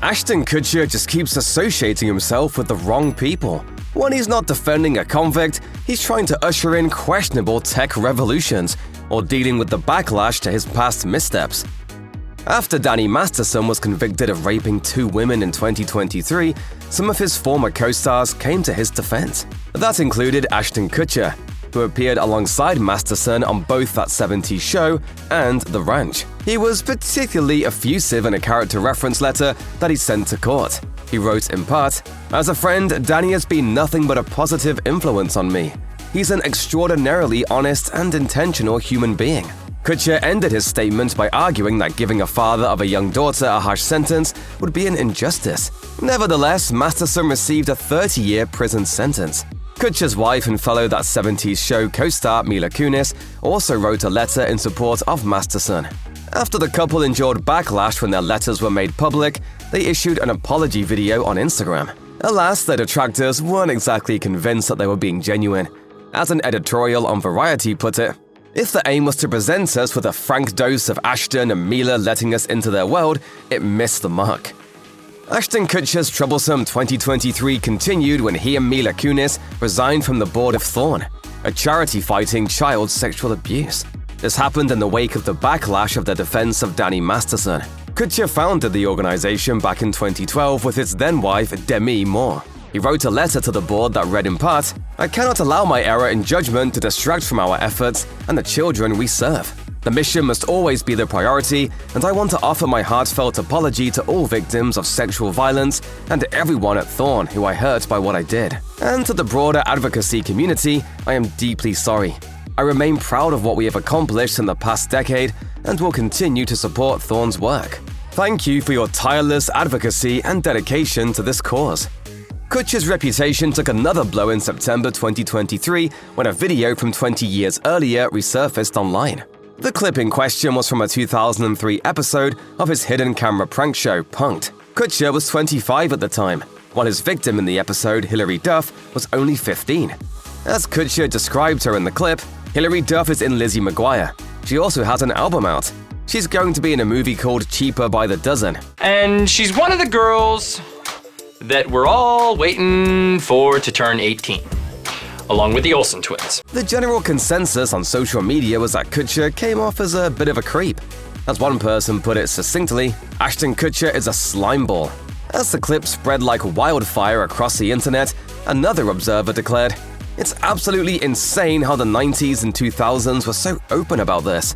Ashton Kutcher just keeps associating himself with the wrong people. When he's not defending a convict, he's trying to usher in questionable tech revolutions or dealing with the backlash to his past missteps. After Demi Masterson was convicted of raping 2 women in 2023, some of his former co-stars came to his defense. That included Ashton Kutcher, who appeared alongside Masterson on both That 70s Show and The Ranch. He was particularly effusive in a character reference letter that he sent to court. He wrote in part, "As a friend, Danny has been nothing but a positive influence on me. He's an extraordinarily honest and intentional human being." Kutcher ended his statement by arguing that giving a father of a young daughter a harsh sentence would be an injustice. Nevertheless, Masterson received a 30-year prison sentence. Kutcher's wife and fellow That 70s Show co-star Mila Kunis also wrote a letter in support of Masterson. After the couple endured backlash when their letters were made public, they issued an apology video on Instagram. Alas, their detractors weren't exactly convinced that they were being genuine. As an editorial on Variety put it, "If the aim was to present us with a frank dose of Ashton and Mila letting us into their world, it missed the mark." Ashton Kutcher's troublesome 2023 continued when he and Mila Kunis resigned from the board of Thorn, a charity fighting child sexual abuse. This happened in the wake of the backlash of their defense of Demi Masterson. Kutcher founded the organization back in 2012 with his then-wife Demi Moore. He wrote a letter to the board that read in part, "I cannot allow my error in judgment to distract from our efforts and the children we serve. The mission must always be the priority, and I want to offer my heartfelt apology to all victims of sexual violence and to everyone at Thorn who I hurt by what I did. And to the broader advocacy community, I am deeply sorry. I remain proud of what we have accomplished in the past decade and will continue to support Thorn's work. Thank you for your tireless advocacy and dedication to this cause." Kutcher's reputation took another blow in September 2023 when a video from 20 years earlier resurfaced online. The clip in question was from a 2003 episode of his hidden camera prank show, Punk'd. Kutcher was 25 at the time, while his victim in the episode, Hilary Duff, was only 15. As Kutcher described her in the clip, Hilary Duff is in Lizzie McGuire. She also has an album out. She's going to be in a movie called Cheaper by the Dozen. And she's one of the girls that we're all waiting for to turn 18, along with the Olsen twins. The general consensus on social media was that Kutcher came off as a bit of a creep. As one person put it succinctly, Ashton Kutcher is a slimeball. As the clip spread like wildfire across the internet, another observer declared, "It's absolutely insane how the 90s and 2000s were so open about this."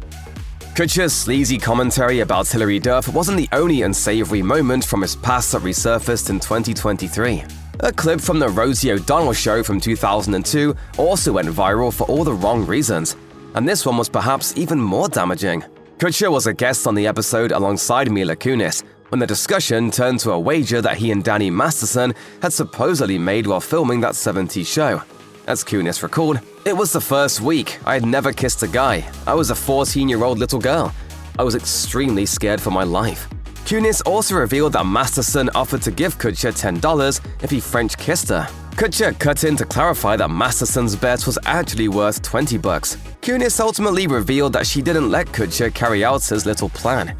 Kutcher's sleazy commentary about Hilary Duff wasn't the only unsavory moment from his past that resurfaced in 2023. A clip from the Rosie O'Donnell show from 2002 also went viral for all the wrong reasons, and this one was perhaps even more damaging. Kutcher was a guest on the episode alongside Mila Kunis when the discussion turned to a wager that he and Demi Masterson had supposedly made while filming That 70s Show. As Kunis recalled, "It was the first week. I had never kissed a guy. I was a 14-year-old little girl. I was extremely scared for my life." Kunis also revealed that Masterson offered to give Kutcher $10 if he French kissed her. Kutcher cut in to clarify that Masterson's bet was actually worth $20. Kunis ultimately revealed that she didn't let Kutcher carry out his little plan,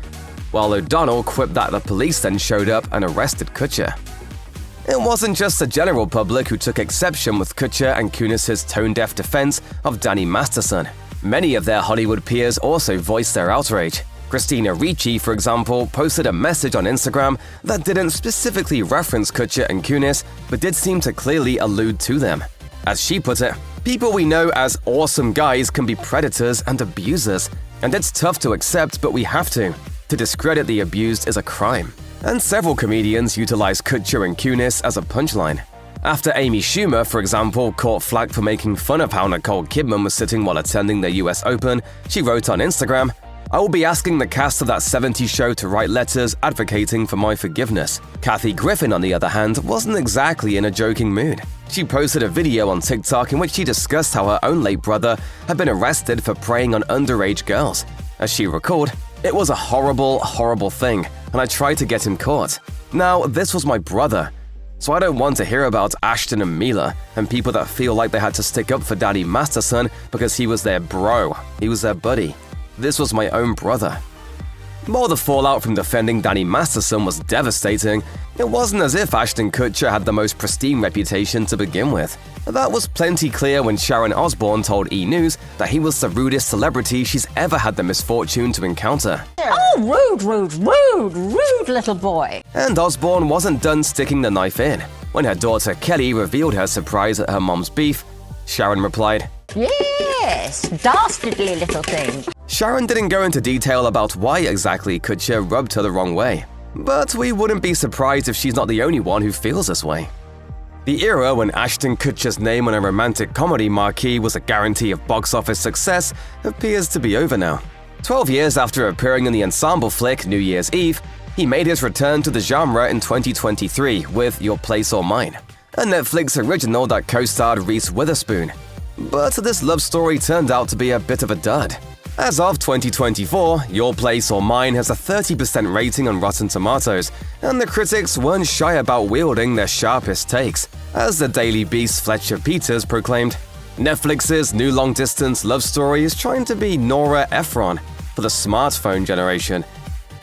while O'Donnell quipped that the police then showed up and arrested Kutcher. It wasn't just the general public who took exception with Kutcher and Kunis' tone-deaf defense of Demi Masterson. Many of their Hollywood peers also voiced their outrage. Christina Ricci, for example, posted a message on Instagram that didn't specifically reference Kutcher and Kunis, but did seem to clearly allude to them. As she put it, "People we know as awesome guys can be predators and abusers, and it's tough to accept, but we have to. To discredit the abused is a crime." And several comedians utilized Kutcher and Kunis as a punchline. After Amy Schumer, for example, caught flack for making fun of how Nicole Kidman was sitting while attending the US Open, she wrote on Instagram, "I will be asking the cast of That 70s Show to write letters advocating for my forgiveness." Kathy Griffin, on the other hand, wasn't exactly in a joking mood. She posted a video on TikTok in which she discussed how her own late brother had been arrested for preying on underage girls. As she recalled, "It was a horrible, horrible thing, and I tried to get him caught. Now, this was my brother, so I don't want to hear about Ashton and Mila and people that feel like they had to stick up for Demi Masterson because he was their bro, he was their buddy. This was my own brother." While the fallout from defending Danny Masterson was devastating, it wasn't as if Ashton Kutcher had the most pristine reputation to begin with. That was plenty clear when Sharon Osbourne told E! News that he was the rudest celebrity she's ever had the misfortune to encounter. Oh, rude little boy. And Osbourne wasn't done sticking the knife in. When her daughter Kelly revealed her surprise at her mom's beef, Sharon replied, Yes, dastardly little thing. Sharon didn't go into detail about why exactly Kutcher rubbed her the wrong way, but we wouldn't be surprised if she's not the only one who feels this way. The era when Ashton Kutcher's name on a romantic comedy marquee was a guarantee of box office success appears to be over now. 12 years after appearing in the ensemble flick New Year's Eve, he made his return to the genre in 2023 with Your Place or Mine, a Netflix original that co-starred Reese Witherspoon. But this love story turned out to be a bit of a dud. As of 2024, Your Place or Mine has a 30% rating on Rotten Tomatoes, and the critics weren't shy about wielding their sharpest takes. As the Daily Beast's Fletcher Peters proclaimed, Netflix's new long-distance love story is trying to be Nora Ephron for the smartphone generation,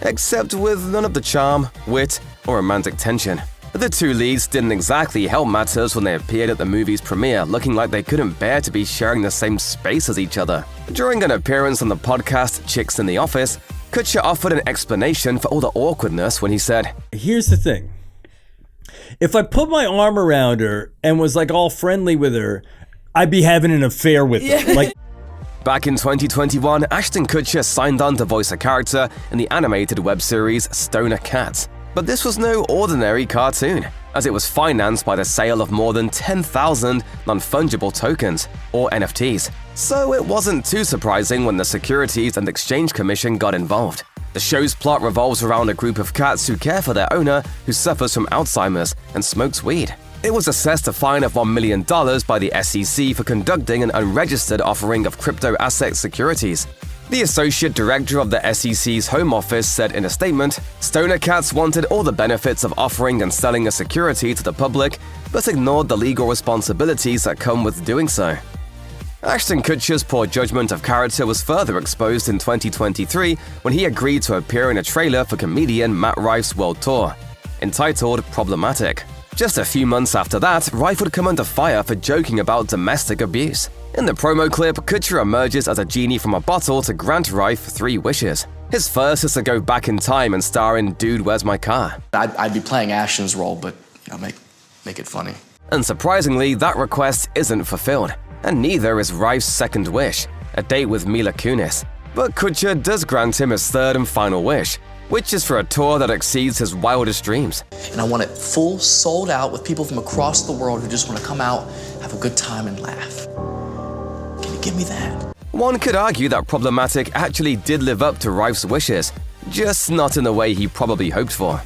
except with none of the charm, wit, or romantic tension. The two leads didn't exactly help matters when they appeared at the movie's premiere looking like they couldn't bear to be sharing the same space as each other. During an appearance on the podcast Chicks in the Office, Kutcher offered an explanation for all the awkwardness when he said, Here's the thing. If I put my arm around her and was like all friendly with her, I'd be having an affair with her. Like, Back in 2021, Ashton Kutcher signed on to voice a character in the animated web series Stoner Cat. But this was no ordinary cartoon, as it was financed by the sale of more than 10,000 non-fungible tokens, or NFTs. So it wasn't too surprising when the Securities and Exchange Commission got involved. The show's plot revolves around a group of cats who care for their owner who suffers from Alzheimer's and smokes weed. It was assessed a fine of $1 million by the SEC for conducting an unregistered offering of crypto asset securities. The associate director of the SEC's Home Office said in a statement, Stoner Cats wanted all the benefits of offering and selling a security to the public, but ignored the legal responsibilities that come with doing so. Ashton Kutcher's poor judgment of character was further exposed in 2023 when he agreed to appear in a trailer for comedian Matt Rife's world tour, entitled Problematic. Just a few months after that, Rife would come under fire for joking about domestic abuse. In the promo clip, Kutcher emerges as a genie from a bottle to grant Rife 3 wishes. His first is to go back in time and star in Dude, Where's My Car? I'd be playing Ashton's role, but make it funny. Unsurprisingly, that request isn't fulfilled, and neither is Rife's second wish, a date with Mila Kunis. But Kutcher does grant him his third and final wish, which is for a tour that exceeds his wildest dreams. And I want it full, sold out, with people from across the world who just want to come out, have a good time, and laugh. Can you give me that? One could argue that Problematic actually did live up to Rife's wishes, just not in the way he probably hoped for.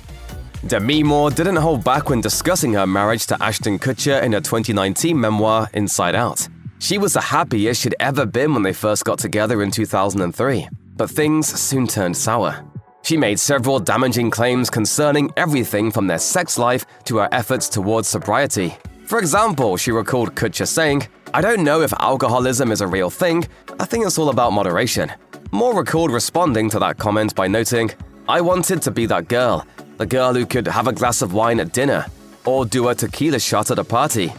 Demi Moore didn't hold back when discussing her marriage to Ashton Kutcher in her 2019 memoir, Inside Out. She was the happiest she'd ever been when they first got together in 2003, but things soon turned sour. She made several damaging claims concerning everything from their sex life to her efforts towards sobriety. For example, she recalled Kutcher saying, I don't know if alcoholism is a real thing, I think it's all about moderation. Moore recalled responding to that comment by noting, I wanted to be that girl, the girl who could have a glass of wine at dinner, or do a tequila shot at a party.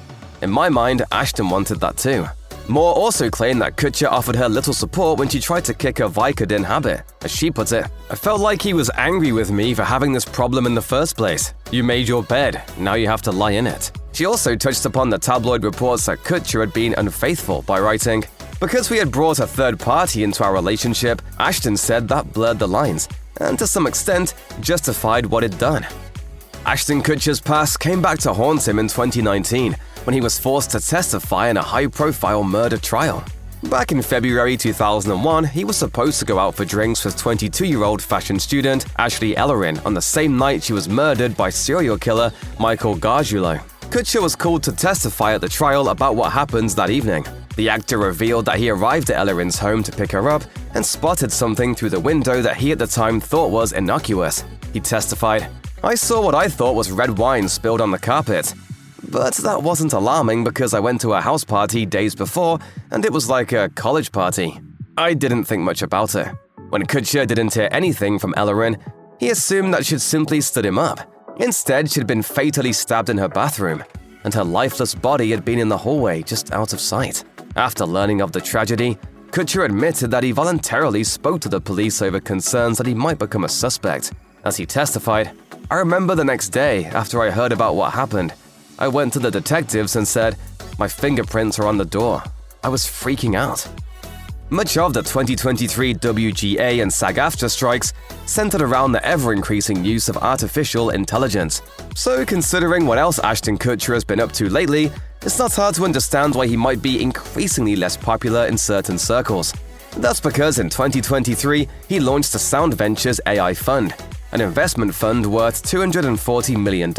In my mind, Ashton wanted that too. Moore also claimed that Kutcher offered her little support when she tried to kick her Vicodin habit. As she put it, I felt like he was angry with me for having this problem in the first place. You made your bed, now you have to lie in it. She also touched upon the tabloid reports that Kutcher had been unfaithful by writing, because we had brought a third party into our relationship, Ashton said that blurred the lines, and to some extent, justified what he'd done. Ashton Kutcher's past came back to haunt him in 2019, when he was forced to testify in a high-profile murder trial. Back in February 2001, he was supposed to go out for drinks with 22-year-old fashion student Ashley Ellerin on the same night she was murdered by serial killer Michael Gargiulo. Kutcher was called to testify at the trial about what happened that evening. The actor revealed that he arrived at Ellerin's home to pick her up and spotted something through the window that he at the time thought was innocuous. He testified, I saw what I thought was red wine spilled on the carpet. But that wasn't alarming because I went to a house party days before and it was like a college party. I didn't think much about it. When Kutcher didn't hear anything from Ellerin, he assumed that she'd simply stood him up. Instead, she'd been fatally stabbed in her bathroom, and her lifeless body had been in the hallway just out of sight. After learning of the tragedy, Kutcher admitted that he voluntarily spoke to the police over concerns that he might become a suspect. As he testified, "I remember the next day, after I heard about what happened, I went to the detectives and said, 'My fingerprints are on the door.' I was freaking out." Much of the 2023 WGA and SAG-AFTRA strikes centered around the ever-increasing use of artificial intelligence. So considering what else Ashton Kutcher has been up to lately, it's not hard to understand why he might be increasingly less popular in certain circles. That's because in 2023, he launched the Sound Ventures AI Fund, an investment fund worth $240 million.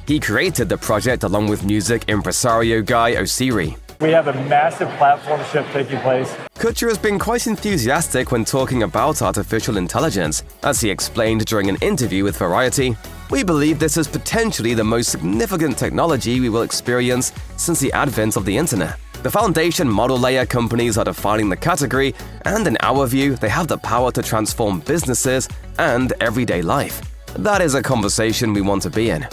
He created the project along with music impresario Guy Oseary. We have a massive platform shift taking place. Kutcher has been quite enthusiastic when talking about artificial intelligence. As he explained during an interview with Variety, "We believe this is potentially the most significant technology we will experience since the advent of the internet. The foundation model layer companies are defining the category, and in our view, they have the power to transform businesses and everyday life. That is a conversation we want to be in."